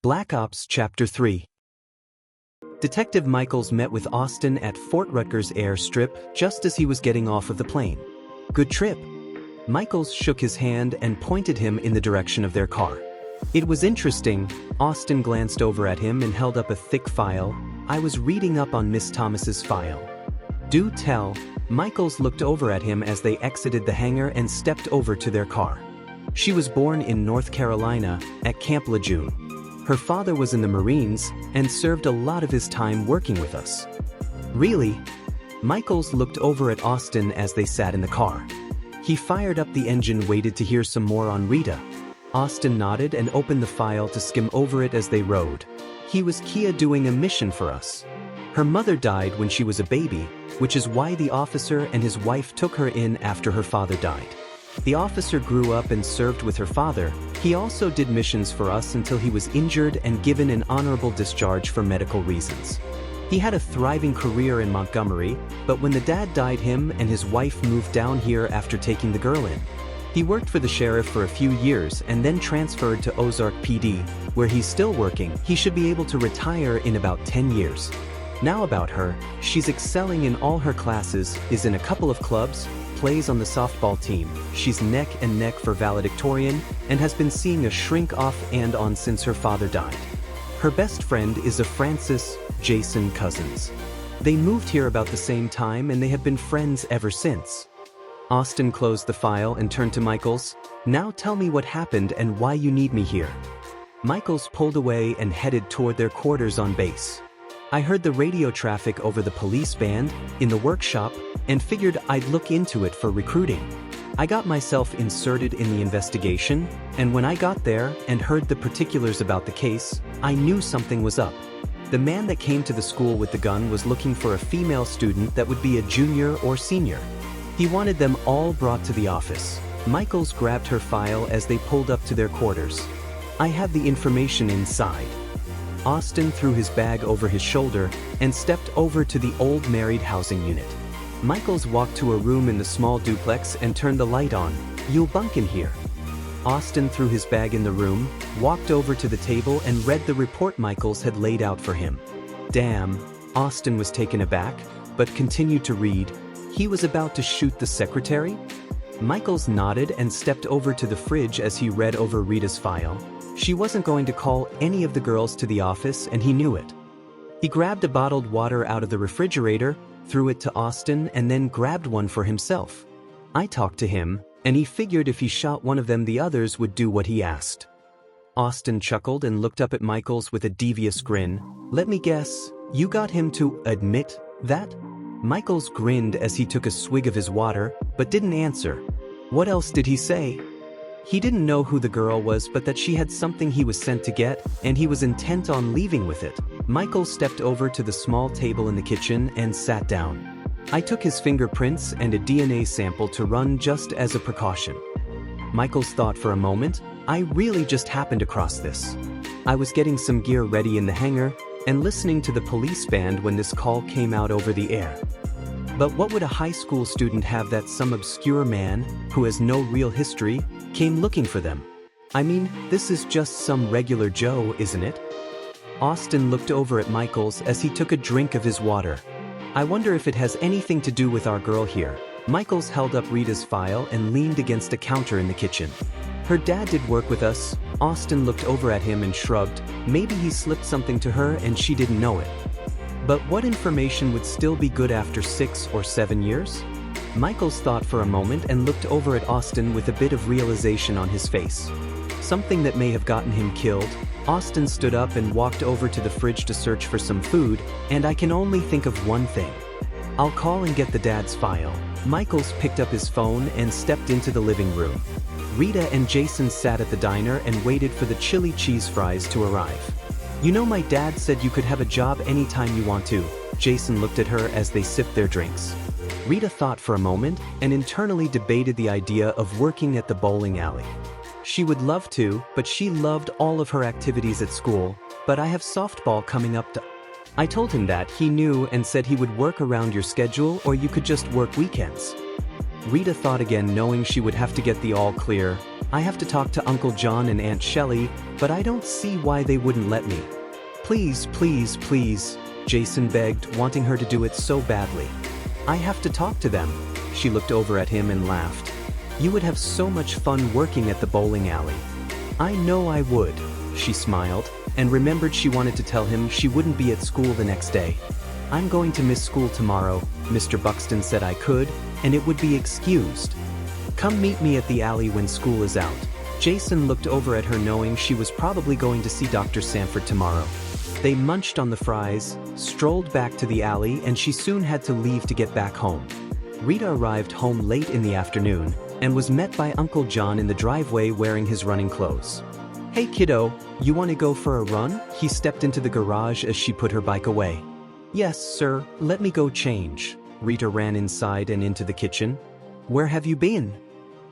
Black Ops Chapter 3. Detective Michaels met with Austin at Fort Rutgers airstrip just as he was getting off of the plane. "Good trip." Michaels shook his hand and pointed him in the direction of their car. "It was interesting." Austin glanced over at him and held up a thick file. "I was reading up on Miss Thomas's file." "Do tell." Michaels looked over at him as they exited the hangar and stepped over to their car. "She was born in North Carolina, at Camp Lejeune. Her father was in the Marines and served a lot of his time working with us." "Really?" Michaels looked over at Austin as they sat in the car. He fired up the engine, waited to hear some more on Rita. Austin nodded and opened the file to skim over it as they rode. "He was Kia doing a mission for us. Her mother died when she was a baby, which is why the officer and his wife took her in after her father died. The officer grew up and served with her father. He also did missions for us until he was injured and given an honorable discharge for medical reasons. He had a thriving career in Montgomery, but when the dad died, him and his wife moved down here after taking the girl in. He worked for the sheriff for a few years and then transferred to Ozark PD, where he's still working. He should be able to retire in about 10 years. Now about her, she's excelling in all her classes, is in a couple of clubs, plays on the softball team. She's neck and neck for valedictorian and has been seeing a shrink off and on since her father died. Her best friend is a Francis, Jason Cousins. They moved here about the same time and they have been friends ever since." Austin closed the file and turned to Michaels. "Now tell me what happened and why you need me here." Michaels pulled away and headed toward their quarters on base. "I heard the radio traffic over the police band in the workshop and figured I'd look into it for recruiting. I got myself inserted in the investigation, and when I got there and heard the particulars about the case, I knew something was up. The man that came to the school with the gun was looking for a female student that would be a junior or senior. He wanted them all brought to the office." Michaels grabbed her file as they pulled up to their quarters. "I have the information inside." Austin threw his bag over his shoulder and stepped over to the old married housing unit. Michaels walked to a room in the small duplex and turned the light on. "You'll bunk in here." Austin threw his bag in the room, walked over to the table and read the report Michaels had laid out for him. "Damn." Austin was taken aback, but continued to read. "He was about to shoot the secretary?" Michaels nodded and stepped over to the fridge as he read over Rita's file. She wasn't going to call any of the girls to the office and he knew it. He grabbed a bottled water out of the refrigerator, threw it to Austin and then grabbed one for himself. "I talked to him, and he figured if he shot one of them the others would do what he asked." Austin chuckled and looked up at Michaels with a devious grin. "Let me guess, you got him to admit that?" Michaels grinned as he took a swig of his water, but didn't answer. "What else did he say?" "He didn't know who the girl was, but that she had something he was sent to get, and he was intent on leaving with it." Michaels stepped over to the small table in the kitchen and sat down. "I took his fingerprints and a DNA sample to run just as a precaution." Michaels thought for a moment. "I really just happened across this. I was getting some gear ready in the hangar and listening to the police band when this call came out over the air. But what would a high school student have that some obscure man, who has no real history, came looking for them? I mean, this is just some regular Joe, isn't it?" Austin looked over at Michaels as he took a drink of his water. "I wonder if it has anything to do with our girl here." Michaels held up Rita's file and leaned against a counter in the kitchen. "Her dad did work with us." Austin looked over at him and shrugged. "Maybe he slipped something to her and she didn't know it. But what information would still be good after 6 or 7 years?" Michaels thought for a moment and looked over at Austin with a bit of realization on his face. "Something that may have gotten him killed." Austin stood up and walked over to the fridge to search for some food, "and I can only think of one thing. I'll call and get the dad's file." Michaels picked up his phone and stepped into the living room. Rita and Jason sat at the diner and waited for the chili cheese fries to arrive. "You know, my dad said you could have a job anytime you want to." Jason looked at her as they sipped their drinks. Rita thought for a moment and internally debated the idea of working at the bowling alley. She would love to, but she loved all of her activities at school. "But I have softball coming up to..." I told him that. He knew and said he would work around your schedule or you could just work weekends. Rita thought again, knowing she would have to get the all clear. I have to talk to Uncle John and Aunt Shelley, but I don't see why they wouldn't let me. Please, please, please, Jason begged, wanting her to do it so badly. I have to talk to them. She looked over at him and laughed. You would have so much fun working at the bowling alley. I know I would, she smiled, and remembered she wanted to tell him she wouldn't be at school the next day. I'm going to miss school tomorrow, Mr. Buxton said I could, and it would be excused. Come meet me at the alley when school is out. Jason looked over at her knowing she was probably going to see Dr. Sanford tomorrow. They munched on the fries, strolled back to the alley, and she soon had to leave to get back home. Rita arrived home late in the afternoon and was met by Uncle John in the driveway wearing his running clothes. Hey kiddo, you want to go for a run? He stepped into the garage as she put her bike away. Yes, sir, let me go change. Rita ran inside and into the kitchen. Where have you been?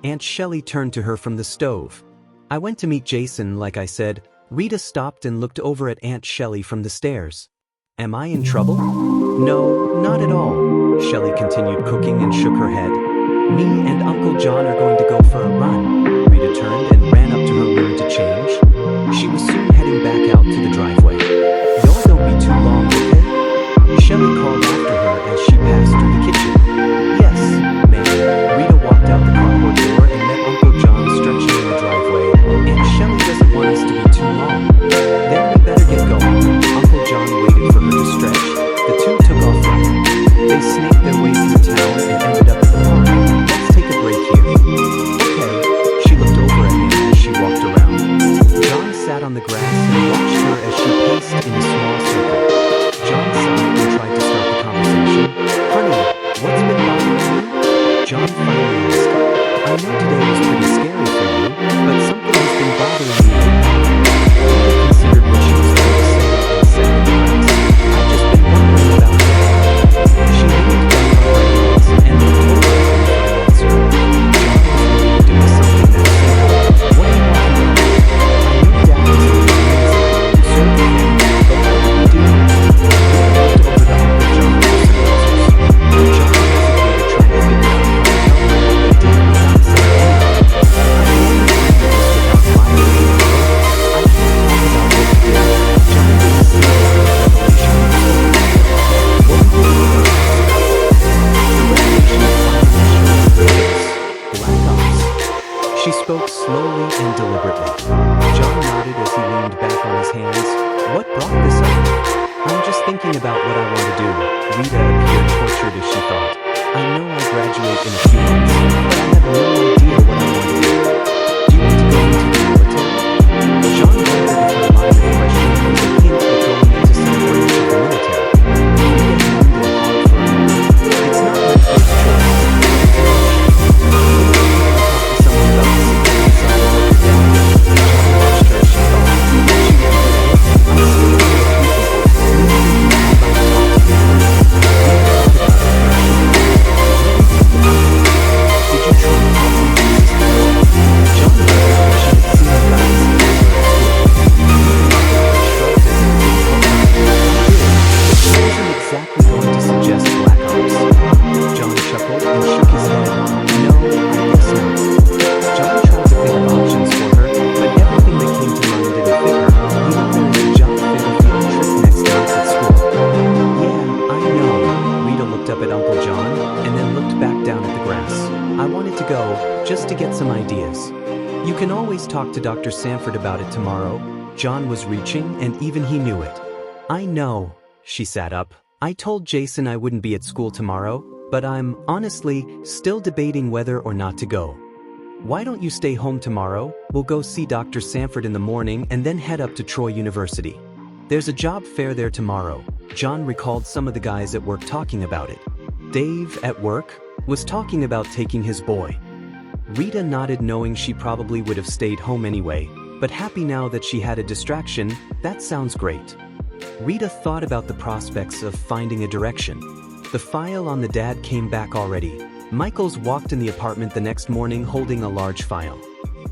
Aunt Shelley turned to her from the stove. I went to meet Jason, like I said. Rita stopped and looked over at Aunt Shelley from the stairs. Am I in trouble? No, not at all. Shelley continued cooking and shook her head. Me and Uncle John are going to go for a run. Rita turned and ran up to her room to change. She was soon heading back out to the driveway. Y'all don't be too long, okay? Shelley called after her as she passed through the kitchen. Yes, ma'am. Rita walked out the carport door and met Uncle John stretching in the driveway. Aunt Shelley doesn't want us to be too long. Then we better get going. Uncle John waited for her to stretch. The two took off running. They snaked their way through town and ended up at the park. Let's take a break here. Okay. She looked over at him as she walked around. John sat on the grass and watched her as she paced in a small circle. John sighed and tried to start the conversation. Honey, what's been bothering you? John finally asked. I know today was pretty scary for you, but something has been bothering you. Rita considered what she was going to say and said, I've just been wondering about that. She looked down her eyelids and looked over at him for an answer. John was waiting to miss something that simple. What do you want to know? I knew Dad was in the to serve him, but what do we do? Rita looked over to Uncle John for some answers. John hesitated, trying to figure out how to tell her, but did not say anything. I know you can do this without my opinion. I can't talk about what we did. John didn't see the revelation. What we did was the revelation finally showed her face. Black ops. She spoke slowly and deliberately. John nodded as he leaned back on his hands. What brought this up? I'm just thinking about what I want to do. Rita appeared tortured as she thought. I know I graduate in a few months, but I have no idea what I want to do. Do you want to go into the military? John wondered if her line of questioning was a hint at going into some branch of the military. Rita hemmed and hawed for a moment. It's not my first choice. Talk to Dr. Sanford about it tomorrow. John was reaching, and even he knew it. I know. She sat up. I told Jason I wouldn't be at school tomorrow, but I'm, honestly, still debating whether or not to go. Why don't you stay home tomorrow? We'll go see Dr. Sanford in the morning and then head up to Troy University. There's a job fair there tomorrow. John recalled some of the guys at work talking about it. Dave, at work, was talking about taking his boy. Rita nodded, knowing she probably would have stayed home anyway, but happy now that she had a distraction. That sounds great. Rita thought about the prospects of finding a direction. The file on the dad came back already. Michaels walked in the apartment the next morning holding a large file.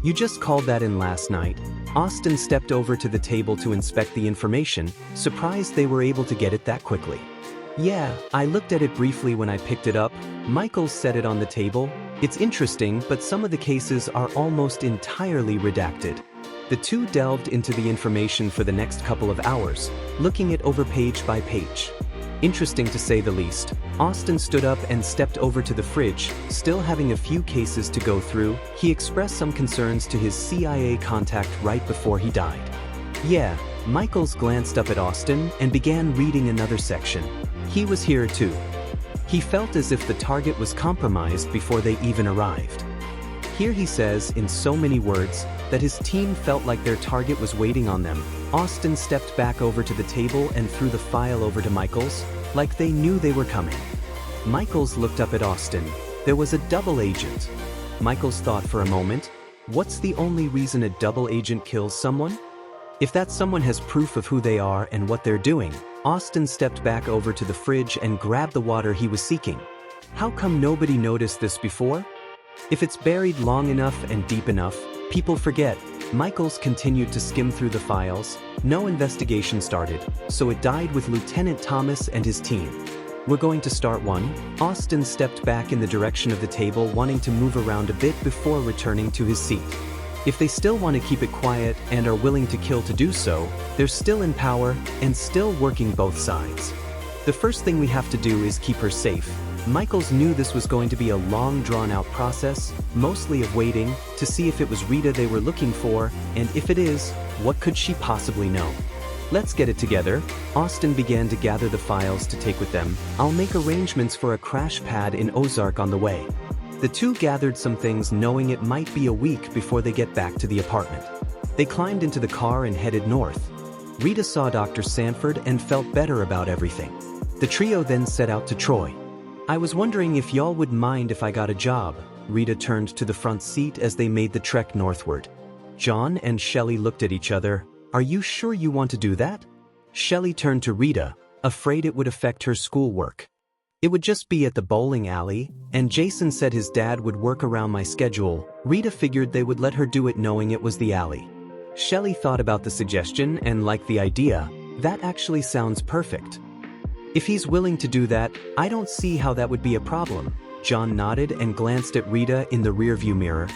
You just called that in last night. Austin stepped over to the table to inspect the information, surprised they were able to get it that quickly. Yeah, I looked at it briefly when I picked it up. Michaels set it on the table. It's interesting, but some of the cases are almost entirely redacted. The two delved into the information for the next couple of hours, looking it over page by page. Interesting to say the least. Austin stood up and stepped over to the fridge, still having a few cases to go through. He expressed some concerns to his CIA contact right before he died. Yeah, Michaels glanced up at Austin and began reading another section. He was here too. He felt as if the target was compromised before they even arrived. Here he says, in so many words, that his team felt like their target was waiting on them. Austin stepped back over to the table and threw the file over to Michaels, like they knew they were coming. Michaels looked up at Austin. There was a double agent. Michaels thought for a moment, what's the only reason a double agent kills someone? If that someone has proof of who they are and what they're doing. Austin stepped back over to the fridge and grabbed the water he was seeking. How come nobody noticed this before? If it's buried long enough and deep enough, people forget. Michaels continued to skim through the files. No investigation started, so it died with Lieutenant Thomas and his team. We're going to start one. Austin stepped back in the direction of the table, wanting to move around a bit before returning to his seat. If they still want to keep it quiet and are willing to kill to do so, they're still in power and still working both sides. The first thing we have to do is keep her safe. Michaels knew this was going to be a long drawn-out process, mostly of waiting, to see if it was Rita they were looking for, and if it is, what could she possibly know? Let's get it together. Austin began to gather the files to take with them. I'll make arrangements for a crash pad in Ozark on the way. The two gathered some things, knowing it might be a week before they get back to the apartment. They climbed into the car and headed north. Rita saw Dr. Sanford and felt better about everything. The trio then set out to Troy. I was wondering if y'all would mind if I got a job. Rita turned to the front seat as they made the trek northward. John and Shelley looked at each other. Are you sure you want to do that? Shelley turned to Rita, afraid it would affect her schoolwork. It would just be at the bowling alley, and Jason said his dad would work around my schedule. Rita figured they would let her do it knowing it was the alley. Shelley thought about the suggestion and liked the idea. That actually sounds perfect. If he's willing to do that, I don't see how that would be a problem. John nodded and glanced at Rita in the rearview mirror.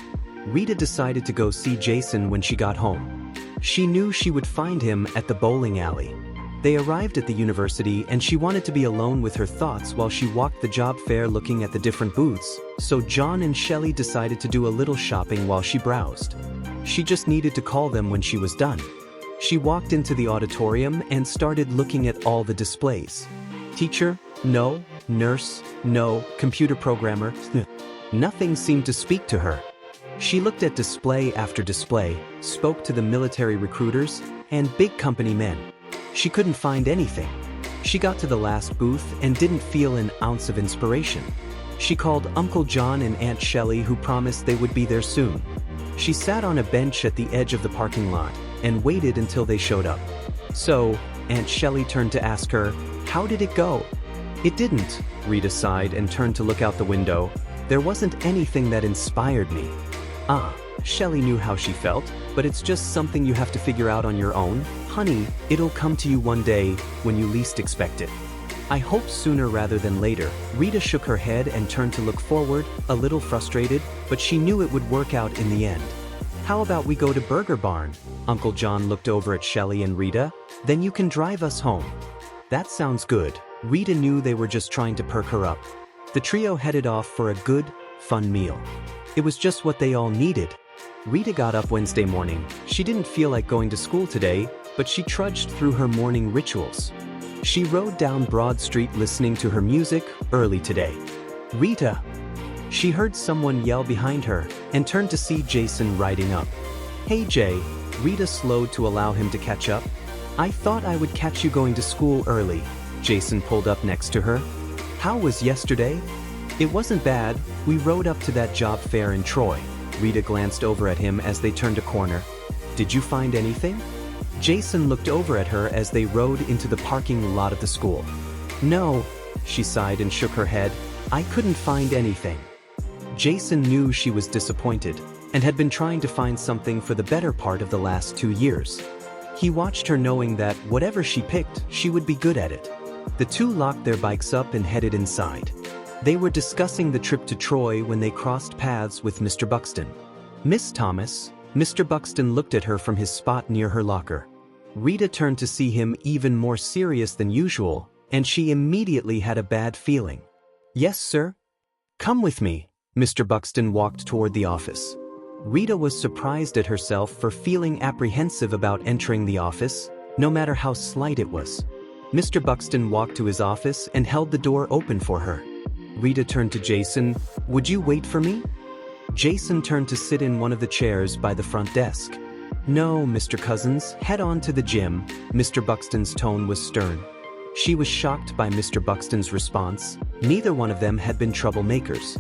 Rita decided to go see Jason when she got home. She knew she would find him at the bowling alley. They arrived at the university and she wanted to be alone with her thoughts while she walked the job fair looking at the different booths, so John and Shelley decided to do a little shopping while she browsed. She just needed to call them when she was done. She walked into the auditorium and started looking at all the displays. Teacher? No. Nurse? No. Computer programmer? Nothing seemed to speak to her. She looked at display after display, spoke to the military recruiters, and big company men. She couldn't find anything. She got to the last booth and didn't feel an ounce of inspiration. She called Uncle John and Aunt Shelley, who promised they would be there soon. She sat on a bench at the edge of the parking lot and waited until they showed up. So, Aunt Shelley turned to ask her, how did it go? It didn't, Rita sighed and turned to look out the window. There wasn't anything that inspired me. Shelley knew how she felt, but it's just something you have to figure out on your own. Honey, it'll come to you one day, when you least expect it. I hope sooner rather than later. Rita shook her head and turned to look forward, a little frustrated, but she knew it would work out in the end. How about we go to Burger Barn? Uncle John looked over at Shelley and Rita. Then you can drive us home. That sounds good. Rita knew they were just trying to perk her up. The trio headed off for a good, fun meal. It was just what they all needed. Rita got up Wednesday morning. She didn't feel like going to school today, but she trudged through her morning rituals. She rode down Broad Street listening to her music early today. Rita! She heard someone yell behind her and turned to see Jason riding up. Hey Jay, Rita slowed to allow him to catch up. I thought I would catch you going to school early. Jason pulled up next to her. How was yesterday? It wasn't bad. We rode up to that job fair in Troy. Rita glanced over at him as they turned a corner. Did you find anything? Jason looked over at her as they rode into the parking lot of the school. No, she sighed and shook her head. I couldn't find anything. Jason knew she was disappointed and had been trying to find something for the better part of the last 2 years. He watched her knowing that whatever she picked, she would be good at it. The two locked their bikes up and headed inside. They were discussing the trip to Troy when they crossed paths with Mr. Buxton. "Miss Thomas," Mr. Buxton looked at her from his spot near her locker. Rita turned to see him even more serious than usual, and she immediately had a bad feeling. "Yes, sir?" "Come with me." Mr. Buxton walked toward the office. Rita was surprised at herself for feeling apprehensive about entering the office, no matter how slight it was. Mr. Buxton walked to his office and held the door open for her. Rita turned to Jason. "Would you wait for me?" Jason turned to sit in one of the chairs by the front desk. "No, Mr. Cousins, head on to the gym." Mr. Buxton's tone was stern. She was shocked by Mr. Buxton's response. Neither one of them had been troublemakers.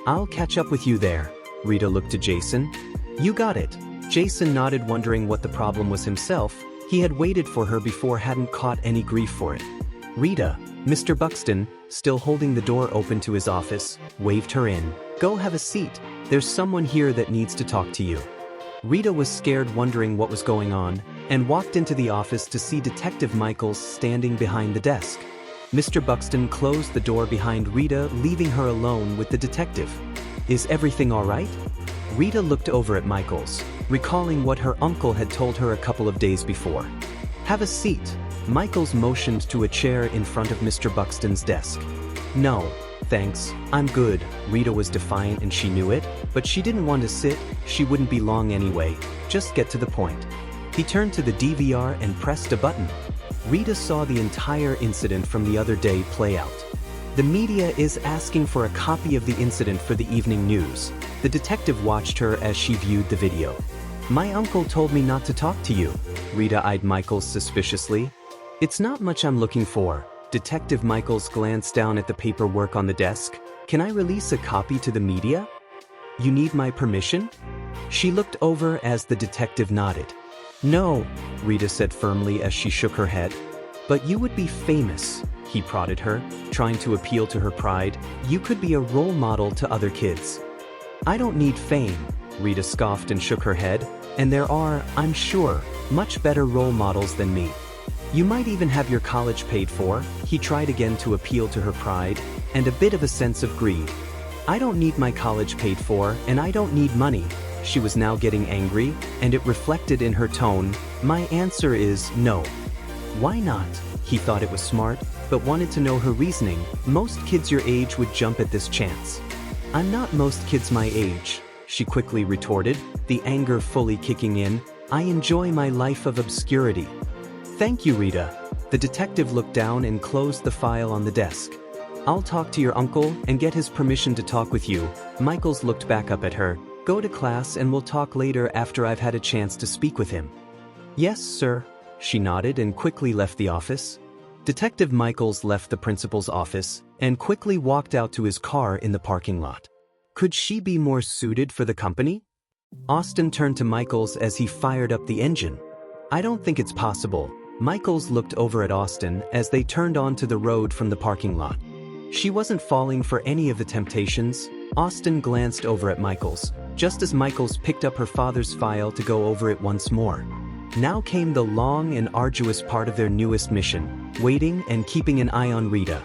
"I'll catch up with you there." Rita looked to Jason. "You got it." Jason nodded, wondering what the problem was himself. He had waited for her before, hadn't caught any grief for it. "Rita," Mr. Buxton, still holding the door open to his office, waved her in. "Go have a seat. There's someone here that needs to talk to you." Rita was scared, wondering what was going on, and walked into the office to see Detective Michaels standing behind the desk. Mr. Buxton closed the door behind Rita, leaving her alone with the detective. "Is everything all right?" Rita looked over at Michaels, recalling what her uncle had told her a couple of days before. "Have a seat." Michaels motioned to a chair in front of Mr. Buxton's desk. "No, thanks, I'm good." Rita was defiant and she knew it, but she didn't want to sit. She wouldn't be long anyway. Just get to the point. He turned to the DVR and pressed a button. Rita saw the entire incident from the other day play out. "The media is asking for a copy of the incident for the evening news." The detective watched her as she viewed the video. "My uncle told me not to talk to you." Rita eyed Michaels suspiciously. "It's not much I'm looking for." Detective Michaels glanced down at the paperwork on the desk. "Can I release a copy to the media?" "You need my permission?" She looked over as the detective nodded. "No," Rita said firmly as she shook her head. "But you would be famous." He prodded her, trying to appeal to her pride. "You could be a role model to other kids." "I don't need fame," Rita scoffed and shook her head. "And there are, I'm sure, much better role models than me. You might even have your college paid for." He tried again to appeal to her pride, and a bit of a sense of greed. "I don't need my college paid for, and I don't need money." She was now getting angry, and it reflected in her tone. "My answer is no." "Why not?" He thought it was smart, but wanted to know her reasoning. "Most kids your age would jump at this chance." "I'm not most kids my age," she quickly retorted, the anger fully kicking in. "I enjoy my life of obscurity." "Thank you, Rita." The detective looked down and closed the file on the desk. "I'll talk to your uncle and get his permission to talk with you." Michaels looked back up at her. "Go to class and we'll talk later after I've had a chance to speak with him." "Yes, sir." She nodded and quickly left the office. Detective Michaels left the principal's office and quickly walked out to his car in the parking lot. Could she be more suited for the company? Austin turned to Michaels as he fired up the engine. "I don't think it's possible." Michaels looked over at Austin as they turned onto the road from the parking lot. She wasn't falling for any of the temptations. Austin glanced over at Michaels, just as Michaels picked up her father's file to go over it once more. Now came the long and arduous part of their newest mission, waiting and keeping an eye on Rita.